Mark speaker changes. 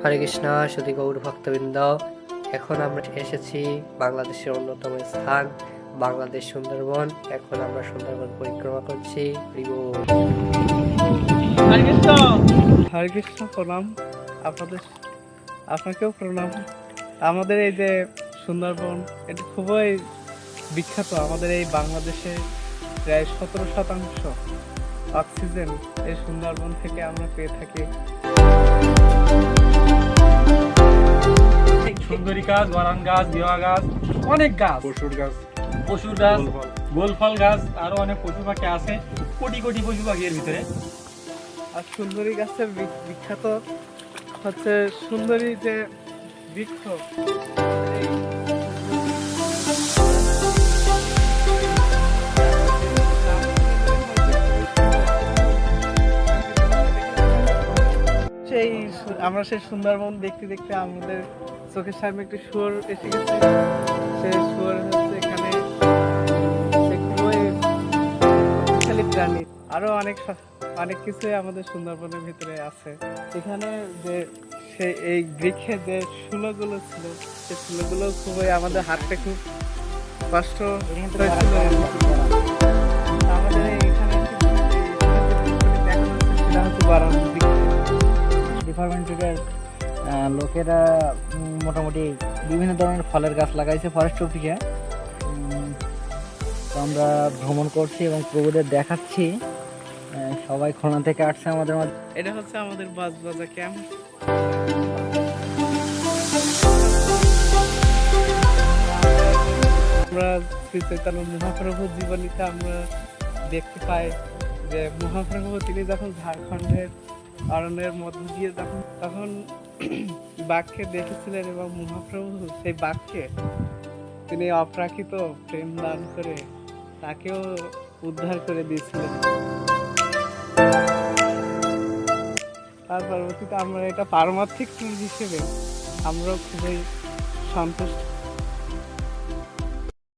Speaker 1: হরে কৃষ্ণ সুধী গৌর ভক্তবৃন্দ, এখন আমরা এসেছি বাংলাদেশের অন্যতম স্থান বাংলাদেশ সুন্দরবন। এখন আমরা সুন্দরবন পরিক্রমা করছি।
Speaker 2: হরে কৃষ্ণ। হরে কৃষ্ণ, প্রণাম আপনাকেও প্রণাম। আমাদের এই যে সুন্দরবন, এটা খুবই বিখ্যাত। আমাদের এই বাংলাদেশে প্রায় 17% অক্সিজেন এই সুন্দরবন থেকে আমরা পেয়ে থাকি।
Speaker 3: সুন্দরী গাছ, বারান গাছ, দেওয়া গাছ, অনেক গাছ, পশুর গাছ, গোলফল গাছ, আরো অনেক পশু পাখি আছে, কোটি কোটি পশু পাখি এর ভিতরে।
Speaker 2: আর সুন্দরী গাছের বিখ্যাত হচ্ছে সুন্দরী যে বৃক্ষ, আমরা সেই সুন্দরবন দেখতে দেখতে আমাদের চোখের সামনে একটি শুয়োর এসে গেছে। সেই শুয়োর হচ্ছে এখানে খুবই প্রাণী, আরো অনেক কিছুই আমাদের সুন্দরবনের ভিতরে আছে। এখানে যে এই বৃক্ষে যে শুলোগুলো ছিল, সেই শুলোগুলো খুবই আমাদের হাঁটতে খুব কষ্ট হয়েছিল। আমাদের এখানে দেখানো হচ্ছে সেটা হচ্ছে বারান বৃক্ষ।
Speaker 4: ডিপার্টমেন্টের লোকেরা মোটামুটি বিভিন্ন ধরনের ফলের গাছ লাগাইছে ফরেস্ট অফিসে। তো আমরা ভ্রমণ করছি এবং প্রভুদের দেখাচ্ছি। সবাই খুলনা থেকে আসছে আমাদের মাঝে।
Speaker 2: এটা হচ্ছে আমাদের বাজবাজা ক্যাম্প। আমরা শ্রী চৈতন্য মহাপ্রভুর জীবনীতে আমরা দেখতে পাই যে মহাপ্রভু তিনি যখন ঝাড়খণ্ডের অরণ্যের মধ্য দিয়ে তখন বাঘকে দেখেছিলেন এবং মহাপ্রভু সেই বাঘকে তিনি অপ্রাকৃত প্রেম দান করে তাকেও উদ্ধার করে দিয়েছিলেন। তার পরবর্তীতে আমরা এটা পারমার্থিক ট্যুর হিসেবে আমরাও খুবই সন্তুষ্ট।